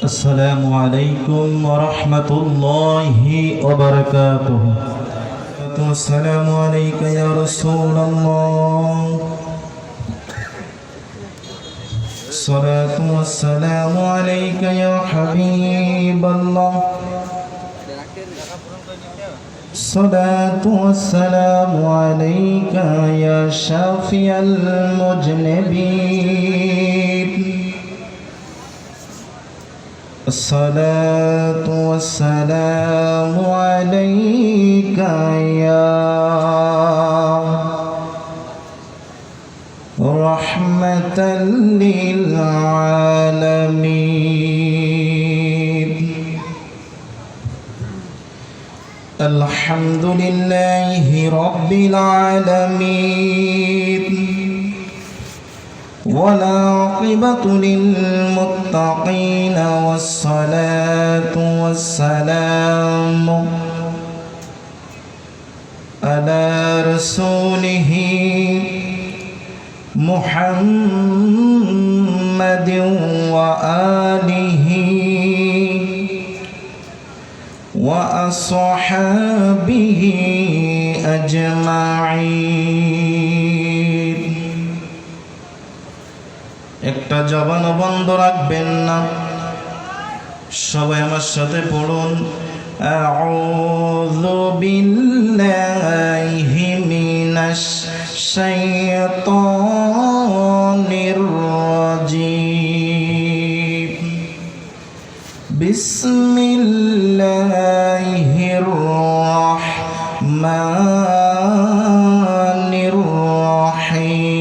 السلام عليكم ورحمة الله وبركاته. السلام عليك يا رسول الله. الصلاة والسلام عليك يا حبيب الله. الصلاة والسلام عليك يا شافي المذنبين. الصلاة والسلام عليك يا رحمة للعالمين. الحمد لله رب العالمين، والعاقبة للمتقين، والصلاة والسلام على رسوله محمد وآله وأصحابه أجمعين। একটা জবান বন্ধ রাখবেন না, সবাই আমার সাথে পড়ুন আউযু বিল্লাহি মিনাশ শাইতানির রাজিম। বিসমিল্লাহির রাহমানির রাহিম।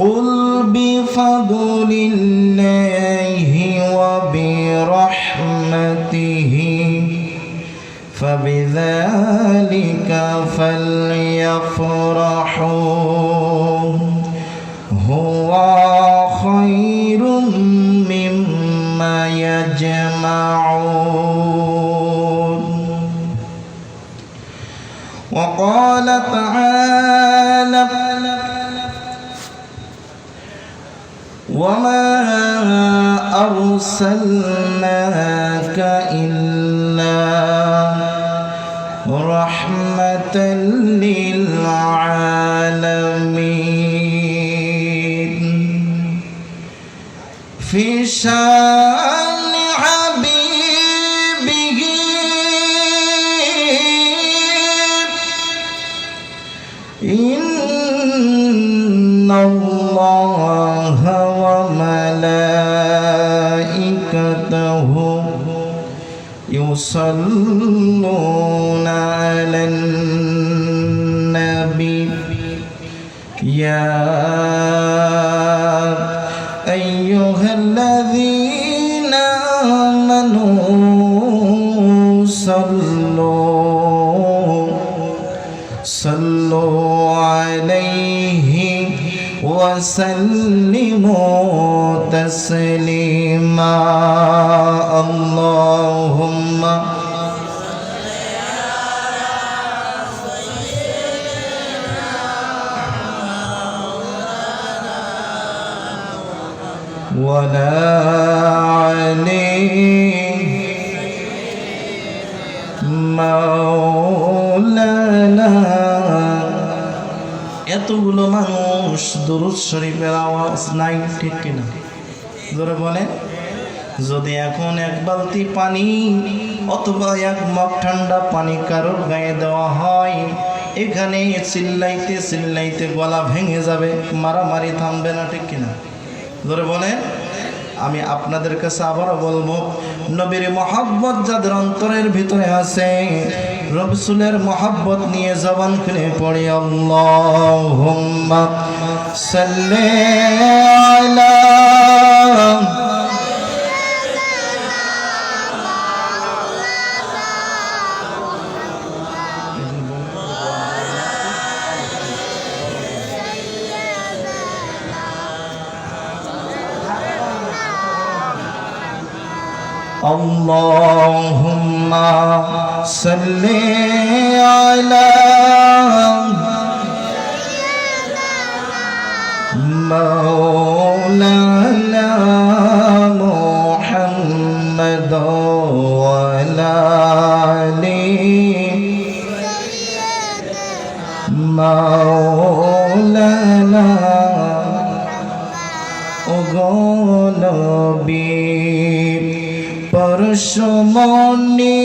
قل بفضل الله وبرحمته فبذلك فليفرحوا هو خير مما يجمعون. وقال تعالى وما أرسلناك إلا رحمة للعالمين. في شان حبيبه إن الله وملائكته يصلون على النبي يا أيها الذين آمنوا صلوا عليه وسلموا تسليما. اللهم ولا علي مولانا। এতগুলো মানুষ দুরূদ শরীফের আওয়াজ নাই, ঠিক কিনা? জোরে বলে। যদি এখন এক বালতি পানি অথবা এক মগ ঠান্ডা পানি কারোর গায়ে দেওয়া হয়, এখানে চিল্লাইতে চিল্লাইতে গলা ভেঙে যাবে, মারামারি থামবে না, ঠিক কিনা? জোরে বলে। আমি আপনাদের কাছে আবারও বলবো, নবীর মহব্বত যাদের অন্তরের ভিতরে আছে, রাসূলের মহব্বত নিয়ে জবান খুলে পড়ি আল্লাহুম্মা সাল্লি আলা اللهم صل على مولانا পরশমণি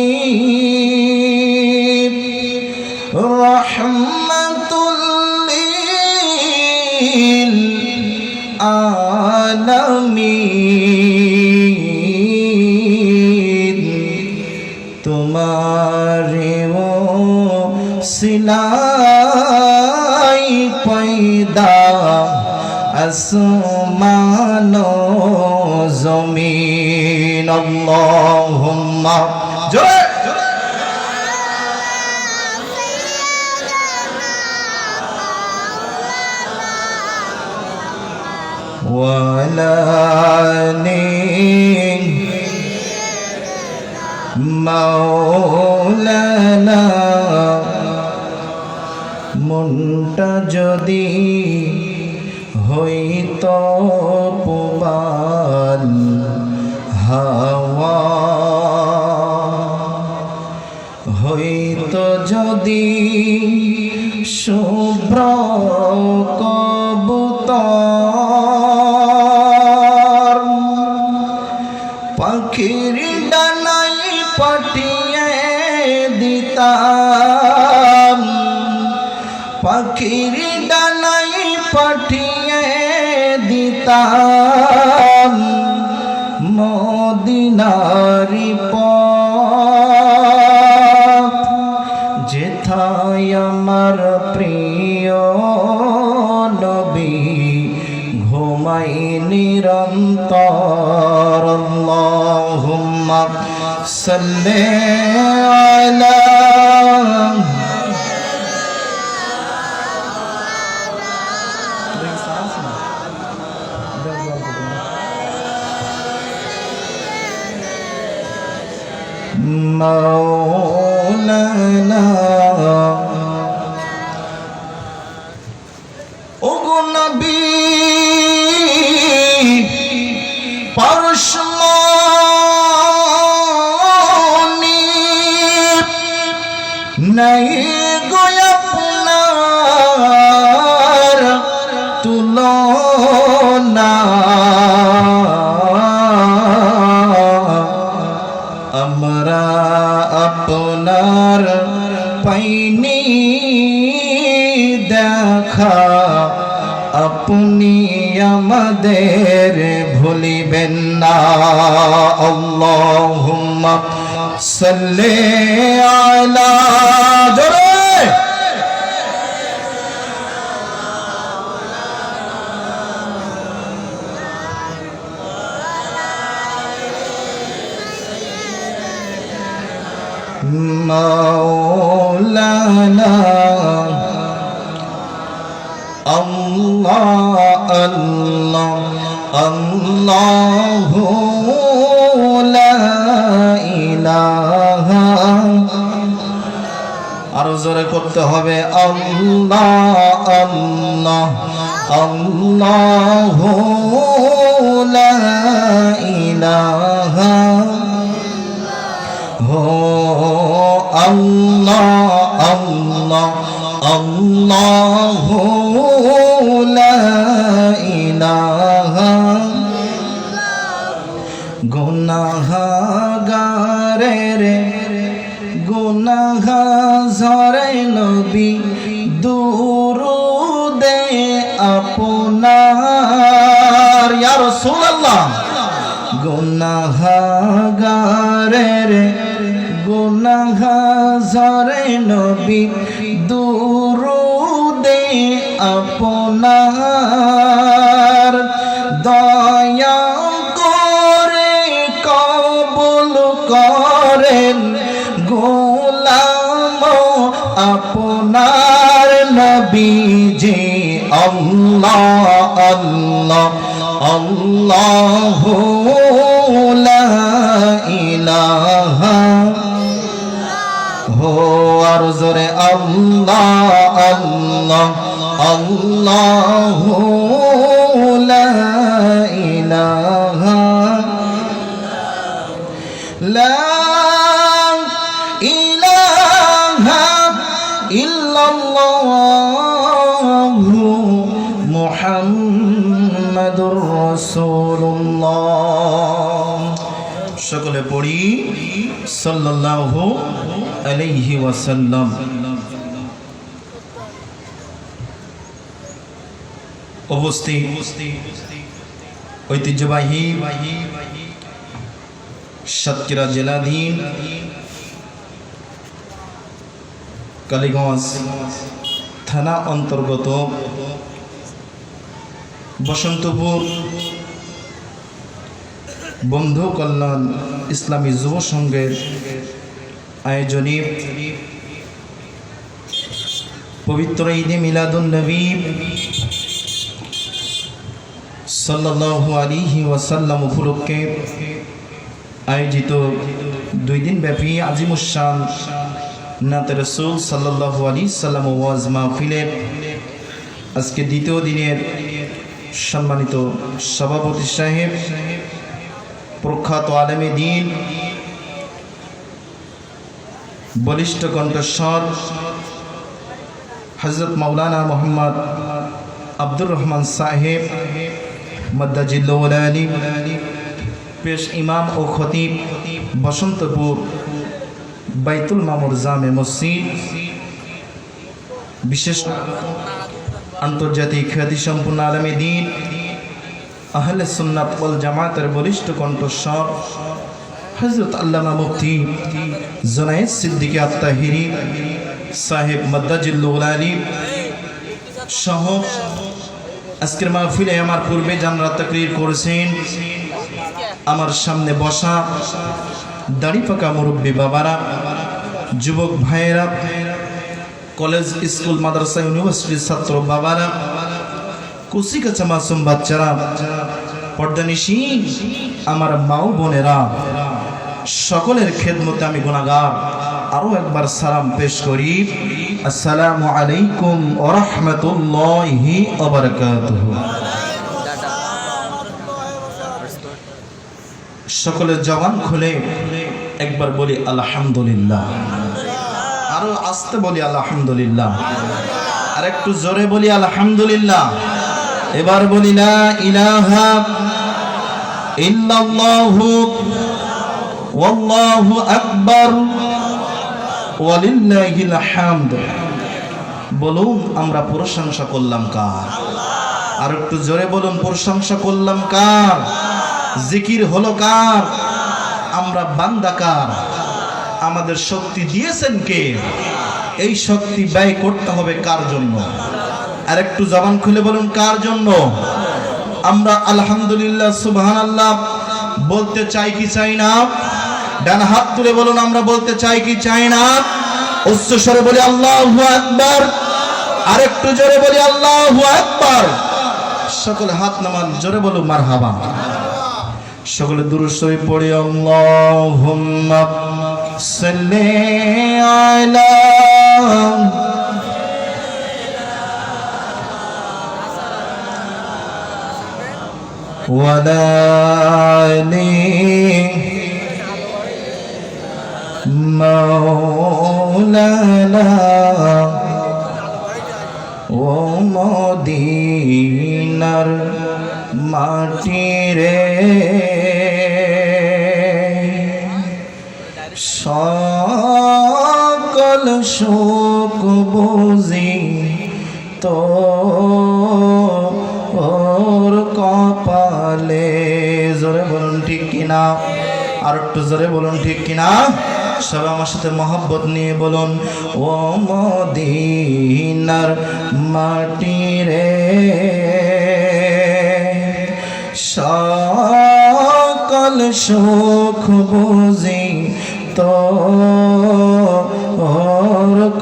রহমাতুল লিল আলামিন তোমারে সিলাই পয়দা আসমান জমিন আল্লাহুম্মা জয় ওয়ালা মাওলানা মনটা যদি হইত পুবাল হাওয়া হইত যদি শুভ্র কবুতর পাখির ডানাই পাঠিয়ে দিতাম পাখির ডানাই পাঠিয়ে দিতাম মদিনারি পথ যেথায় আমার প্রিয় নবী ঘুমাই নিরন্তর আল্লাহুম্মা সাল্লি আলা মাওলানা ওগো নবী পরশমণি নাই গো আপনার তুলনা আমরা আপনার পাইনি দেখা আপনি আমাদের ভুলিবেন না আল্লাহুম্মা সাল্লি আলা মাওলানা আল্লাহ আল্লাহ আল্লাহু লা ইলাহা আরো জোরে করতে হবে আল্লাহ আল্লাহ আল্লাহু লা ইলাহা হো আল্লাহ আল্লাহ আল্লাহু লা ইলাহা গুনাহগারের গুনাহগারে নবী দুরুদে আপনার ইয়া রাসূলুল্লাহ গুনাহগারের গুনাহগারে নবী দুরুদে আপনার দয়া করে কবুল করেন গোলাম আপনার নবীজি আল্লাহ আল্লাহ আল্লাহু লা ইলাহা হো আর জোরে আল্লাহ আল্লাহ আল্লাহু লা ইলাহা লা ইলাহা ইল্লাল্লাহু মুহাম্মাদুর রাসূলুল্লাহ সকলে পড়ি সাল্লাল্লাহু আলাইহি ওয়াসাল্লাম। উপস্থিত ঐতিহ্যবাহী সাতক্ষীরা জেলাধীন কালীগঞ্জ থানা অন্তর্গত বসন্তপুর বন্ধু কল্যাণ ইসলামী যুব সংঘের আয়োজনে পবিত্র ঈদে মিলাদুন নবী সাল্লাল্লাহু আলাইহি ওয়াসাল্লাম উপলক্ষে আয়োজিত 2 দিন ব্যাপী আজিমুশান নাতে রাসূল সাল্লাল্লাহু আলাইহি সাল্লাম ওয়াজ মাহফিলের আজকে দ্বিতীয় দিনের সম্মানিত সভাপতি সাহেব, প্রখ্যাত আলেমে দ্বীন, বলিষ্ঠ কণ্ঠস্বর হযরত মাওলানা মোহাম্মদ আব্দুর রহমান সাহেব মাদ্দাজিল্লাহু আলী, পেশ ইমাম ও খতিব বসন্তপুর বাইতুল মামুর জামে মসজিদ, বিশেষ আন্তর্জাতিক খ্যাতিসম্পন্ন আলেমে দ্বীন, আহলে সুন্নাত ওয়াল জামাতের বলিষ্ঠ কণ্ঠস্বর হযরত আল্লামা মুফতি জুনায়েদ সিদ্দিকী আত-তাহিরি সাহেব মাদ্দাজিল্লাহু আলী সহ আজকের মাহফিলে আমার পূর্বে যারা তাকরীর করেছেন, আমার সামনে বসা দাড়ি পাকা মুরব্বী বাবারা, যুবক ভাইয়েরা, কলেজ স্কুল মাদ্রাসা ইউনিভার্সিটির ছাত্র বাবারা, কুচি কাঁচা মাসুম বাচ্চারা, পর্দানিশী আমার মা ও বোনেরা, সকলের খেদমতে আমি গুনাহগার আরো একবার সালাম পেশ করি। আসসালামু আলাইকুম ওয়া রাহমাতুল্লাহি ওয়া বারাকাতুহু। সকলের জবান খুলে একবার বলি আলহামদুলিল্লাহ, আরো আস্তে বলি আলহামদুলিল্লাহ, আর একটু জোরে বলি আলহামদুলিল্লাহ। এবার বলি লা ইলাহা ইল্লাল্লাহু ওয়াল্লাহু আকবার ওয়ালিল্লাহিল হামদ। বলুন আমরা প্রশংসা করলাম কার? আর একটু জোরে বলুন প্রশংসা করলাম কার? জিকির হলো কার? আমরা বান্দা কার? আমাদের শক্তি দিয়েছেন কে? এই শক্তি ব্যয় করতে হবে কার জন্য? আর একটু জবান খুলে বলুন কার জন্য? আমরা আলহামদুলিল্লাহ সুবহানাল্লাহ বলতে চাই কি চাই না? ডান হাত তুলে বলুন আমরা বলতে চাই কি চাই না? উচ্চ স্বরে বলি আল্লাহু আকবার, আর একটু জোরে বলি আল্লাহু আকবার। সকলে হাত নামান, জোরে বলুন মারহাবা। সকলে দুরূদ শরীফ পড়ি আল্লাহুম্মা সাল্লি আলা ওয়ালা আলি মাওলানা ও মদিনার মাটি রে, সকল সুখ বুঝি তোর কপালে। জোরে বলুন ঠিক কিনা? আর একটু জোরে বলুন ঠিক কিনা? সবাই আমার সাথে মহব্বত নিয়ে বলুন ও মদিনার মাটি রে, সকল সুখ বুঝি তোর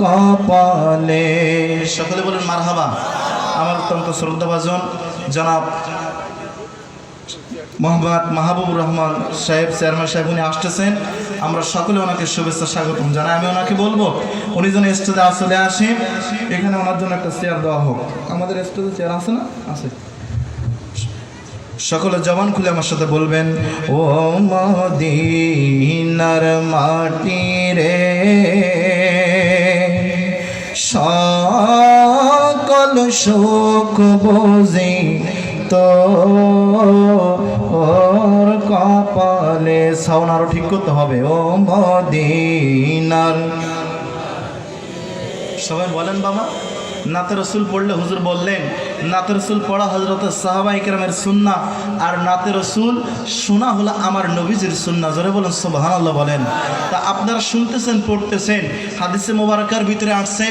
কপালে। সকলে বলুন মারহাবা। আমার অত্যন্ত শ্রদ্ধাভাজন জনাব মোহাম্মদ মাহবুবুর রহমান সাহেব, চেয়ারম্যান সাহেব, উনি আসতেছেন। আমরা সকলে ওনাকে শুভেচ্ছা স্বাগতম জানাই। আমি ওনাকে বলবো উনি যেন স্টেজে চলে আসে, এখানে ওনার জন্য একটা চেয়ার দেওয়া হোক। আমাদের স্টেজে চেয়ার আছে না? আছে। সকলে জবান খুলে আমার সাথে বলবেন ও মদিনার মাটি রে, সকল সুখ বুঝি তোর কপালে। বলে সাউন্ড আরো ঠিক করতে হবে। ও মদিনার, সবাই বলেন বাবা। নাতে রসুল পড়লে হুজুর বললেন নাতে রসুল পড়া হজরত সাহাবায়ে কেরামের সুন্নাহ, আর নাতে রসুল শোনা হলো আমার নবীজির সুন্নাহ। জোরে বলেন সুবহানাল্লাহ বলেন। তা আপনারা শুনতেছেন, পড়তেছেন, হাদিসে মোবারকার ভিতরে আসছে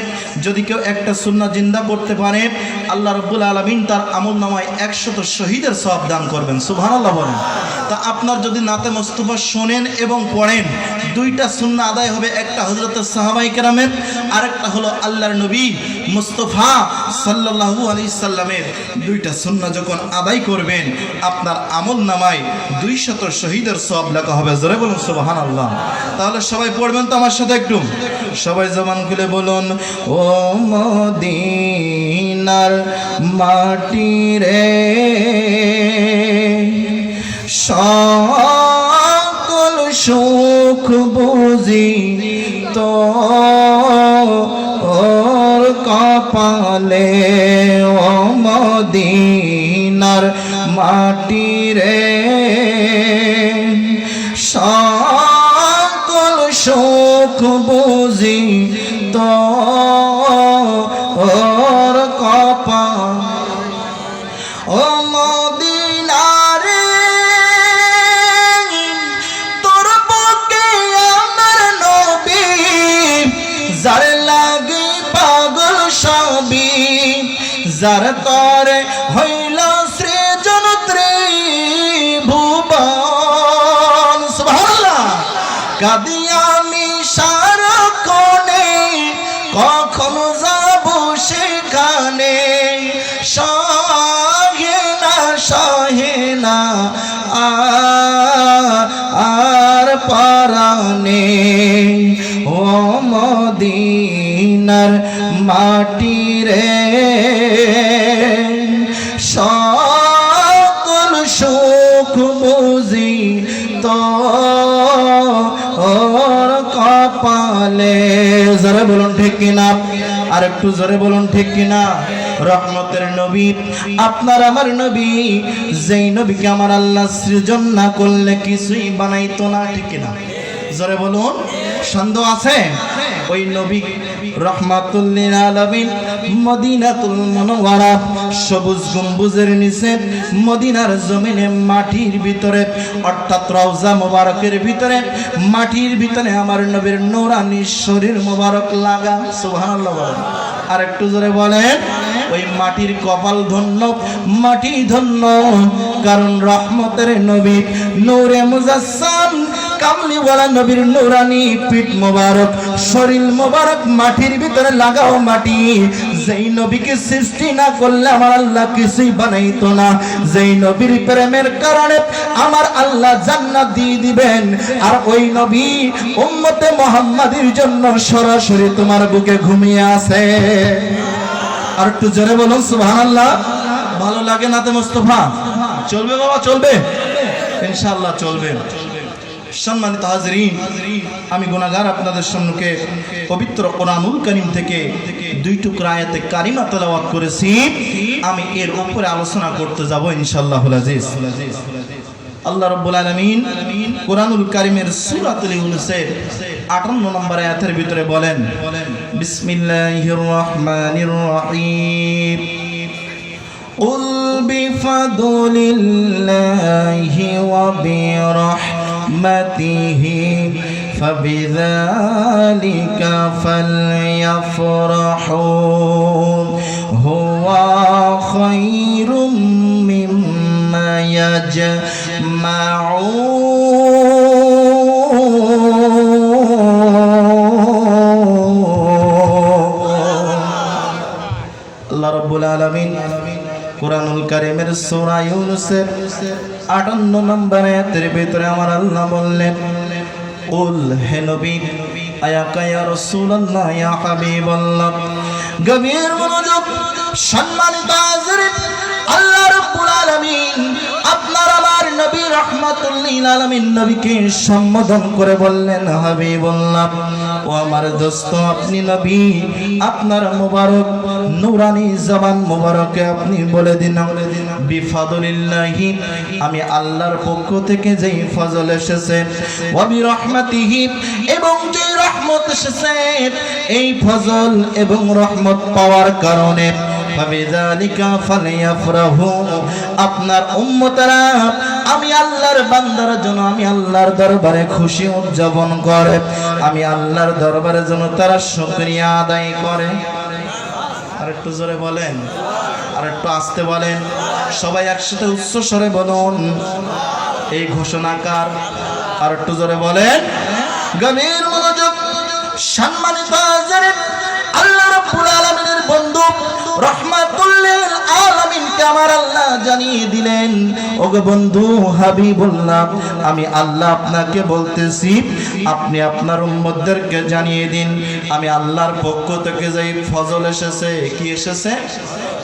যদি কেউ একটা সুন্নাহ জিন্দা করতে পারে আল্লাহ রাব্বুল আলামিন তার আমলনামায় 100 শহীদের সওয়াব দান করবেন। সুবহানাল্লাহ বলেন। তা আপনার যদি নাতে মুস্তাফা শোনেন এবং পড়েন, দুইটা সুন্নাহ আদায় হবে, একটা হযরত সাহাবায়ে কেরামের, আরেকটা হলো আল্লাহর নবী মুস্তাফা সাল্লাল্লাহু আলাইহি সাল্লামের। দুইটা সুন্নাহ যখন আদায় করবেন আপনার আমলনামায় 200 শহীদের সওয়াব লেখা হবে। জোরে বলুন সুবহানাল্লাহ। তাহলে সবাই পড়বেন তো আমার সাথে একটু, সবাই জবান খুলে বলুন, ও মদিনার মাটি রে সকল সুখ বুঝি তো ওর কপালে, ও মদিনার মাটি রে সকল সুখ বুঝি তো ওর কপাল, ও মদিনারে তোর বুকে আমার নবী, যার লাগি পাগল সবই, যার তরে হইল সৃজন ত্রিভুবন। সুবহানাল্লাহ। কাঁদি আমি সারাক্ষণে, কখনো যাব সেখানে, সহে না আর পরানে, ও মদিনার মাটি রে সকল সুখ বুঝি তো ওর কপালে। জোরে বলুন ঠিক কিনা, আর একটু জোরে বলুন ঠিক কিনা। রহমতের নবী আপনার আমার নবী, যেই নবীকে আমার আল্লাহ সৃজন না করলে কিছুই বানাইতো না, ঠিক কিনা? জোরে বলুন, সন্দেহ আছে? ওই নবী রহমাতুল লিল আলামিন মদিনাতুল মুনাওয়ারা সবুজ গম্বুজের নিচে মদিনার জমিনে মাটির ভিতরে, অর্থাৎ রওজা মোবারকের ভিতরে, মাটির ভিতরে আমার নবীর নূরানি শরীর মোবারক লাগা। সুবহানাল্লাহ বলেন। আর একটু জোরে বলেন। ওই মাটির কপাল ধন্য, মাটি ধন্য, কারণ রহমতের নবী নূরে মুজাসসাম কামলিওয়ালা নবীর নূরানি পিঠ মোবারক, শরীর মোবারক মাটির ভিতরে লাগাও মাটি। যেই নবীকে সৃষ্টি না করলে আমার আল্লাহ কিছুই বানাইতো না। যেই নবীর প্রেমের কারণে আমার আল্লাহ জান্নাত দিয়ে দিবেন, আর ওই নবী উম্মতে মুহাম্মাদির জন্য সরাসরি তোমার বুকে ঘুমিয়ে আছে। আর একটু জোরে বলুন সুবহানাল্লাহ। ভালো লাগে নাতে মুস্তাফা? চলবে বাবা, চলবে ইনশাআল্লাহ, চলবে। সম্মানিত হাজরিন, আমি গুনাহগার আপনাদের সম্মুখে পবিত্র কোরআনুল কারীম থেকে 2 টুকরা আয়াতে কারিমা তেলাওয়াত করেছি। আমি এর উপরে আলোচনা করতে যাব ইনশাআল্লাহুল আজিজ। আল্লাহ রাব্বুল আলামিন কোরআনুল কারীমের সূরাতুল ইউনূসের 58 নম্বর আয়াতের ভিতরে বলেন, বিসমিল্লাহির রহমানির রহিম, কুল বিফাদলিল্লাহি ওয়া বিরহমাতিহি ফাবিযালিকা ফালইফরাহু হুয়া খায়রুম মিম্মা আল্লাহ রাব্বুল আলামিন কোরআনুল কারীমের সূরা ইউনূসের 58 নম্বর আয়াতের ভিতরে আমার আল্লাহ বললেন, কুল, হে নবী, আয়াকা ইয়া রাসূলুল্লাহ, ইয়া হাবিবাল্লাহ। গভীর মনোযোগ সম্মানিত হাজরিন, আল্লাহ রাব্বুল আলামিন আপনার আমার নবী রাহমাতুল লিল আলামিন নবীকে সম্বোধন করে বললেন, হাবিবুল্লাহ, ও আমার দোস্ত, আপনি নবী, আপনার মোবারক নূরানি জবান মোবারকে আপনি বলে দিন, বিফাদলিল্লাহি আমি আল্লাহর পক্ষ থেকে যেই ফজল এসেছে ওয়া বিরহমাতিহি এবং যেই রহমত এসেছে এই ফজল এবং রহমত পাওয়ার কারণে ফাবিযালিকা ফালইয়াফরাহু আপনার উম্মতরা আমি আল্লাহর বান্দার জন্য আমি আল্লাহর দরবারে খুশি উদযাপন করে আমি আল্লাহর দরবারে জন্য তারা শুকরিয়া আদায় করে আর একটু জোরে বলেন আর একটু আস্তে বলেন সবাই একসাথে উচ্চ স্বরে বলুন এই ঘোষণাকার আর একটু জোরে বলেন গভীর মনোযোগ সম্মানিত হাজিরিন আল্লাহ রাব্বুল আলামিনের বন্ধু রহমাতুল লিল আলামিনকে আমার আল্লাহ জানিয়ে দিলেন ওগো বন্ধু হাবিবুল্লাহ আমি আল্লাহ আপনাকে বলতেছি আপনি আপনার উম্মতদেরকে জানিয়ে দিন আমি আল্লাহর পক্ষ থেকে যেই ফজল এসেছে কি এসেছে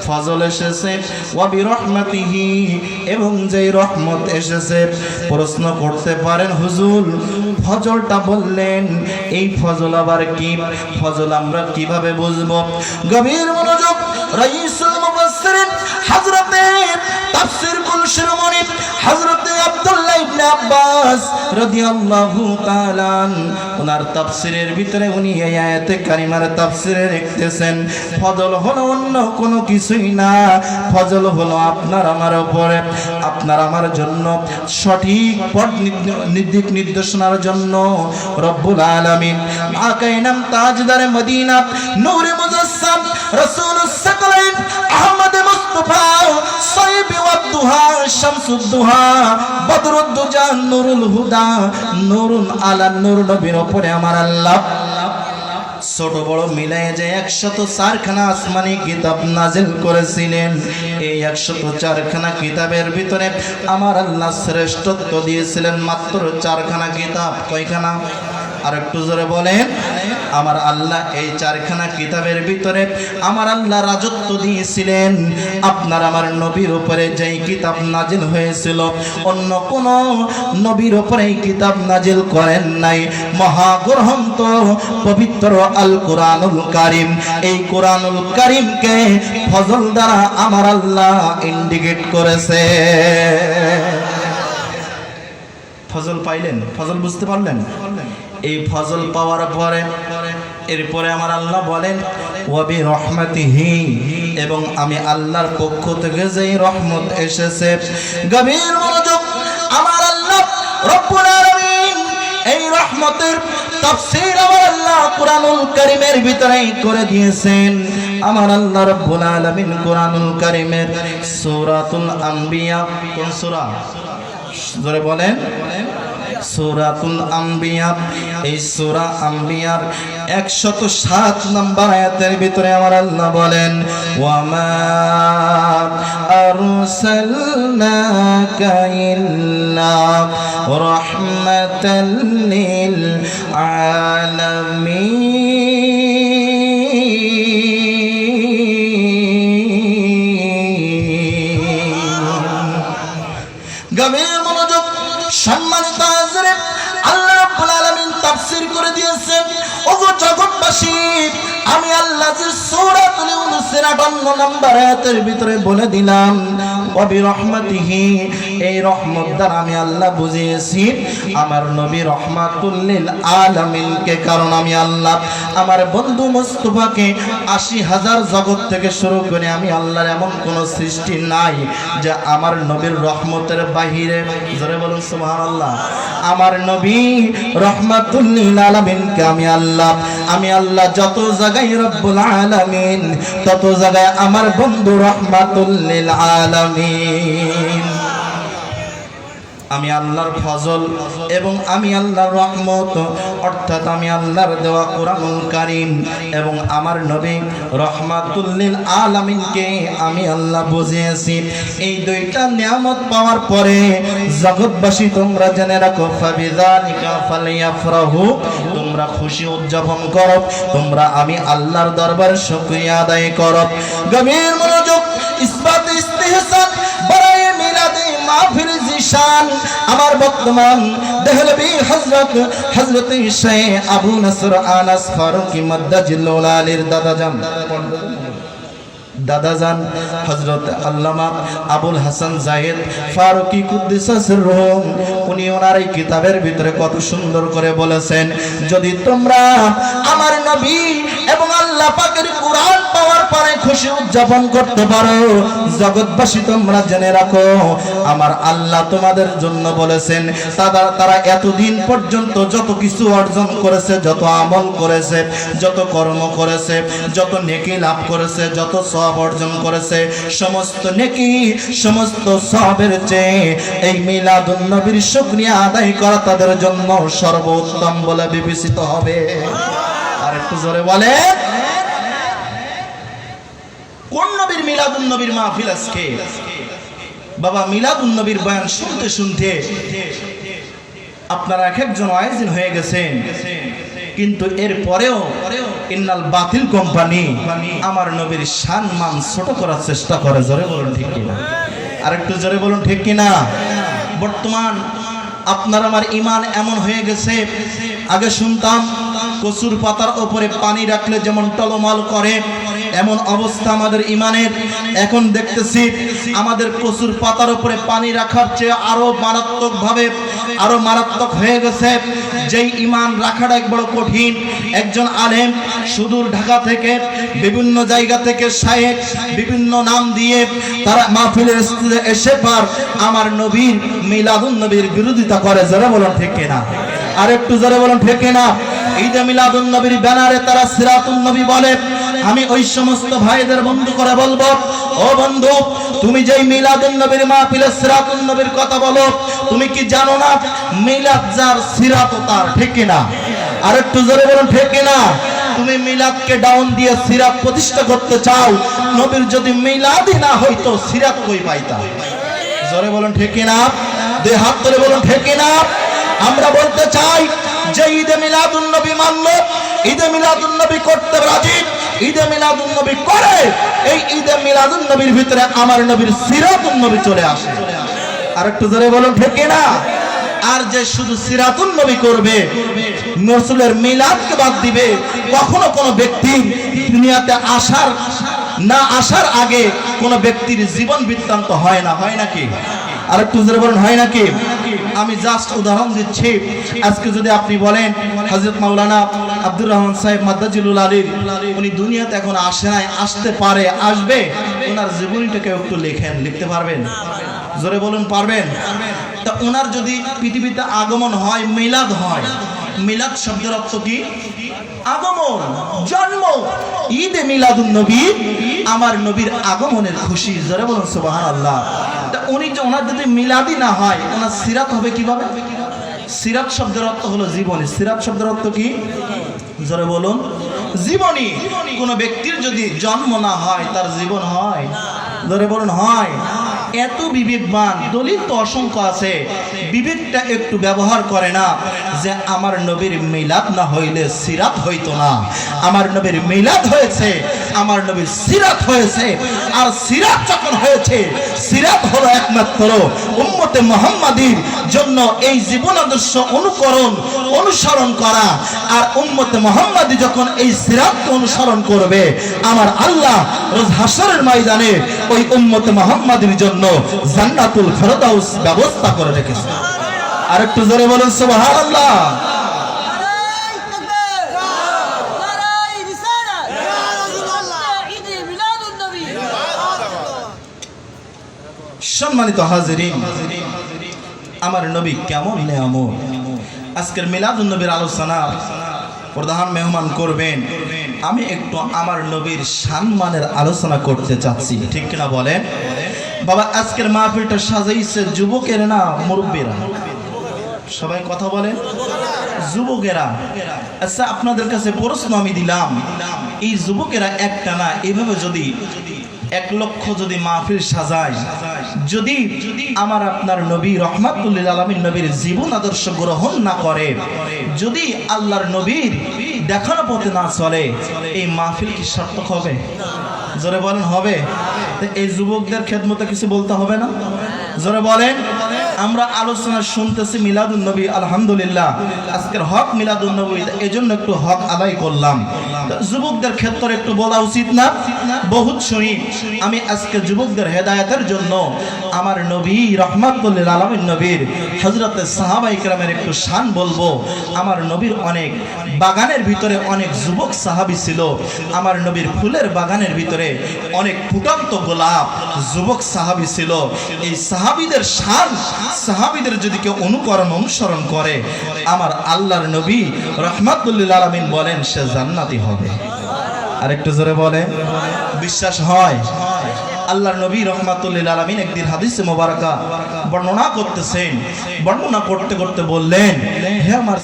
ফজল এসেছে ওয়া বিরহমাতিহি এবং যেই রহমত এসেছে প্রশ্ন করতে পারেন হুজুর ফজলটা বললেন এই ফজল আবার কি ফজল আমরা কিভাবে বুঝবো গভীর মনোযোগ রাইসুল মুফাসসিরিন হযরতে তাফসীর কুল শিরোমণি হযরতে আব্দুল্লাহ ইবনে আব্বাস রাদিয়াল্লাহু তাআলা ওনার তাফসীরের ভিতরে উনি এই আয়াতে কারিমার তাফসীরে লিখতেছেন ফজল হলো অন্য কোনো কিছুই না ফজল হলো আপনার আমার উপরে আপনার আমার জন্য সঠিক পথ নির্দেশনার জন্য রব্বুল আলামিন আকাইনাম তাজদারে মদিনা নূরে মুজাসসাম রাসূলুস সাকালাইন আহমদ মুস্তাফা সাইবি ওয়াদ দুহা শামসুদ দুহা বদরুদ দুজা নূরুল হুদা নূরুন আলা নূর নবীর উপরে আমার আল্লাহ ছোট বড় মিলাই যে 104 খানা আসমানি কিতাব নাজিল করেছিলেন এই 104 খানা কিতাবের ভিতরে আমার আল্লাহ শ্রেষ্ঠত্ব দিয়েছিলেন মাত্র 4 খানা কিতাব কয়খানা আর একটু জোরে বলেন আমার আল্লাহ এই 4 খানা কিতাবের ভিতরে আমার আল্লাহ রাজত্ব দিয়েছিলেন আপনার আমার নবীর উপরে যেই কিতাব নাজিল হয়েছিল অন্য কোন নবীর উপরে এই কিতাব নাজিল করেন নাই মহাগ্রন্থ পবিত্র আল কোরআনুল কারীম এই কোরআনুল কারীমকে ফজল দ্বারা আমার আল্লাহ ইন্ডিকেট করেছে ফজল পাইলেন ফজল বুঝতে পারলেন এই ফজল পাওয়ার পরে এরপরে আমার আল্লাহ বলেন ওয়া বিরহমাতিহি এবং আমি আল্লাহর পক্ষ থেকে যেই রহমত এসেছে গভীর মনোযোগ আমার আল্লাহ রব্বুল আলামিন এই রহমতের তাফসীর আমার আল্লাহ কোরআনুল কারীমের ভিতরে করে দিয়েছেন আমার আল্লাহ রব্বুল আলামিন কোরআনুল কারীমের সূরাতুল আম্বিয়া কোন সূরা জোরে বলেন সূরাতুল আম্বিয়া এই সূরা আম্বিয়ার 107 নম্বর আয়াতের ভিতরে আমার আল্লাহ বলেন ওয়া মা আরসালনাকা ইল্লা রাহমাতাল লিল আলামিন গভীর মনোযোগ সম্মানিত হাজিরিন আল্লাহ রাব্বুল আলামিন তাফসীর করে দিয়েছেন ওগো জগৎবাসী আমি আল্লাহ যে সূরাতুল ইউনূসের 58 নম্বর আয়াতের ভিতরে বলে দিলাম ওয়া বিরহমাতিহি এই রহমত দ্বারা আমি আল্লাহ বুঝিয়েছি আমার নবী রহমাতুল লিল আলামিনকে কারণ আমি আল্লাহ আমার বন্ধু মুস্তাফাকে ৮০,০০০ জগৎ থেকে শুরু করে আমি আল্লাহর এমন কোন সৃষ্টি নাই যে আমার নবীর রহমতের বাহিরে জোরে বলুন সুবহানাল্লাহ আমার নবী রহমাতুল লিল আলামিনকে আমি আল্লাহ যত জায়গায় রব্বুল আলামিন তত জায়গায় আমার বন্ধু রহমাতুল লিল আলামিন আমি আল্লাহর ফজল এবং আমি আল্লাহর রহমত অর্থাৎ আমি আল্লাহর দেওয়া কোরআনুল কারীম এবং আমার নবী রহমাতুল লিল আলামিনকে আমি আল্লাহ বুঝিয়েছি এই দুইটা নিয়ামত পাওয়ার পরে জগৎবাসী তোমরা জেনে রাখো ফাবিযালিকা ফালইয়াফরাহু তোমরা খুশি উদযাপন করো তোমরা আমি আল্লাহর দরবারে শুকরিয়া আদায় করো গভীর মনোযোগ ইসবাত ইস্তিহসান বরায়ে মিলাদে মাহফিল জিশান আমার বর্তমান দেহলভী হযরত শাইখ আবু নসর আনাস ফারুকী মাদ্দাজিল্লাহু আলাইহির দাদা জান দাদাজান হযরত আল্লামা আবুল হাসান জায়েদ ফারুকী কুদ্দিসাস সিররুহু উনি ওনার এই কিতাবের ভিতরে কত সুন্দর করে বলেছেন, যদি তোমরা আমার নবী এবং আল্লাহ পাকের কুরআন পাওয়ার পরে খুশি উদযাপন করতে পারো, জগৎবাসী তোমরা জেনে রাখো আমার আল্লাহ তোমাদের জন্য বলেছেন তারা এতদিন পর্যন্ত যত কিছু অর্জন করেছে, যত আমল করেছে, যত কর্ম করেছে, যত নেকি লাভ করেছে, যত সওয়াব অর্জন করেছে, সমস্ত নেকি সমস্ত সওয়াবের চেয়ে এই মিলাদুন নবীর শুকরিয়া আদায় করা তাদের জন্য সর্বোত্তম বলে বিবেচিত হবে। আর একটু জোরে বলে, কোন নবীর মিলাদুন নবীর মাহফিল আজকে? বাবা মিলাদুন নবীর বয়ান শুনতে শুনতে আপনারা এক একজন ওয়াইজিন হয়ে গেছেন, কিন্তু এর পরেও ইন্নাল বাতিল কোম্পানি আমার নবীর সম্মান ছোট করার চেষ্টা করে। জোরে বলুন ঠিক কিনা? আরেকটু জোরে বলুন ঠিক কিনা? বর্তমান আপনার আমার ইমান এমন হয়ে গেছে, আগে শুনতাম কচুর পাতার উপরে পানি রাখলে যেমন টলমল করে, এমন অবস্থা আমাদের ইমানের। এখন দেখতেছি আমাদের কচুর পাতার উপরে পানি রাখার চেয়ে আরো মারাত্মক হয়ে গেছে। যেই ইমান রাখাটা এক বড় কঠিন, একজন আলেম সুদূর ঢাকা থেকে বিভিন্ন জায়গা থেকে শায়েখ বিভিন্ন নাম দিয়ে তারা মাহফিলের স্টেজে এসে পার আমার নবীর মিলাদুন নবীর বিরোধিতা করে। জোরে বলুন ঠিক কিনা? আর একটু জোরে বলুন ঠিক কিনা? ঈদে মিলাদুন নবীর ব্যানারে তারা সিরাতুন নবী বলে। আমি ওই সমস্ত ভাইদের বন্ধু করে বলবো, ও বন্ধু, তুমি যেই মিলাদুন নবীর মাহফিলে সিরাতুন নবীর কথা বলো, তুমি কি জানো না মিলাদ যার সিরাত তার? ঠিক কিনা? আর একটু জোরে বলুন ঠিক কিনা? তুমি মিলাদকে ডাউন দিয়ে সিরাত প্রতিষ্ঠা করতে চাও, নবীর যদি মিলাদই না হইতো সিরাত কই পাইতা? জোরে বলুন ঠিক কিনা? দুই হাত তুলে বলুন ঠিক কিনা? আমরা বলতে চাই যে ঈদে মিলাদুন নবী মানল, ঈদে মিলাদুন নবী করতে রাজি, ঈদে মিলাদুন নবী করে, এই ঈদে মিলাদুন নবীর ভিতরে আমার নবীর সিরাতুন নবী চলে আসে। আর একটু জোরে বলুন ঠিক কিনা? আর যে শুধু সিরাতুন নবী করবে, রাসূলের মিলাদকে বাদ দিবে, কখনো কোনো ব্যক্তি দুনিয়াতে আসার আগে কোনো ব্যক্তির জীবন বৃত্তান্ত হয় না। হয় নাকি? আর একটু জোরে বলুন হয় নাকি? আমি জাস্ট উদাহরণ দিচ্ছি। আজকে যদি আপনি বলেন হযরত মাওলানা আব্দুর রহমান সাহেব মাদ্দাজিলুল আলীর উনি দুনিয়াতে এখন আসে নাই, আসতে পারে, আসবে, ওনার জীবনীটাকে একটু লেখেন, লিখতে পারবেন? জোরে বলুন পারবেন? তা ওনার যদি পৃথিবীতে আগমন হয়, মিলাদ হয়, মিলাদ শব্দের অর্থ কি? আগমন, জন্ম। ঈদে মিলাদুন নবী আমার নবীর আগমনের খুশি। জোরে বলুন সুবহানাল্লাহ। তা উনি যে ওনার যদি মিলাদই না হয়, ওনার সিরাত হবে কিভাবে? সিরাত শব্দের অর্থ হলো জীবনী। সিরাত শব্দের অর্থ কি? জোরে বলুন জীবনী। কোন ব্যক্তির যদি জন্ম না হয় তার জীবন হয়? জোরে বলুন হয়? এত বিবেকবান, দলিল তো অসংখ্য আছে, বিবেকটা একটু ব্যবহার করে না যে আমার নবীর মিলাদ না হইলে সিরাত হইতো না। আমার নবীর মিলাদ হয়েছে, আমার নবীর সিরাত হয়েছে। আর সিরাত যখন হয়েছে, সিরাত হলো একমাত্র উম্মতে মুহাম্মাদীর জন্য এই জীবন আদর্শ অনুসরণ করা। আর উম্মতে মুহাম্মাদী যখন এই সিরাতকে অনুসরণ করবে, আমার আল্লাহ রোজ হাশরের ময়দানে ওই উম্মতে মুহাম্মাদীর জন্য জান্নাতুল ফেরদাউস ব্যবস্থা করে রেখেছে। আর একটু জোরে বলুন সুবহানাল্লাহ। সম্মানিত হাজিরিন, আমার নবী কেমন নেয়ামত। আজকের মিলাদুন নবীর আলোচনা প্রধান মেহমান করবেন। আমি একটু আমার নবীর সম্মানের আলোচনা করতে চাচ্ছি, ঠিক কিনা বলেন? বাবা আজকের মাহফিলটা সাজাইছে যুবকের না মুরব্বীরা? সবাই কথা বলেন, যুবকেরা। আচ্ছা আপনাদের কাছে প্রশ্ন আমি দিলাম, এই যুবকেরা একটা না এভাবে যদি 1 লক্ষ যদি মাহফিল সাজায়, যদি আমার আপনার নবী রহমাতুল লিল আলামিন নবীর জীবন আদর্শ গ্রহণ না করে, যদি আল্লাহর নবীর দেখানো পথে না চলে, এই মাহফিল কি সার্থক হবে? জোরে বলেন হবে? এই যুবকদের খেদমতে কিছু বলতে হবে না? জোরে বলেন। আমরা আলোচনা শুনতেছি মিলাদুন নবী, আলহামদুলিল্লাহ আজকের হক মিলাদুন নবী, এজন্য একটু হক আদায় করলাম। যুবকদের ক্ষেত্রে একটু বলা উচিত না? বহুত শুনি আমি আজকে যুবকদের হেদায়েতের জন্য আমার নবী রহমাতুল লিল আলামিন নবীর হযরতে সাহাবায়ে কেরামের একটু শান বলবো। আমার নবীর অনেক বাগানের ভিতরে অনেক যুবক সাহাবী ছিল, আমার নবীর ফুলের বাগানের ভিতরে অনেক ফুটন্ত গোলাপ যুবক সাহাবী ছিল। এই সাহাবীদের শান, সাহাবীদের যদি কেউ অনুসরণ করে, আমার আল্লাহর নবী রহমাতুল লিল আলামিন বলেন সে জান্নাতি হবে। আর একটু জোরে বলে বিশ্বাস হয়? আল্লাহর নবী রহমাতুল লিল আলামিন একদিন হাদিসে মোবারকা বর্ণনা করতেছেন, বর্ণনা করতে করতে বললেন, হে আমার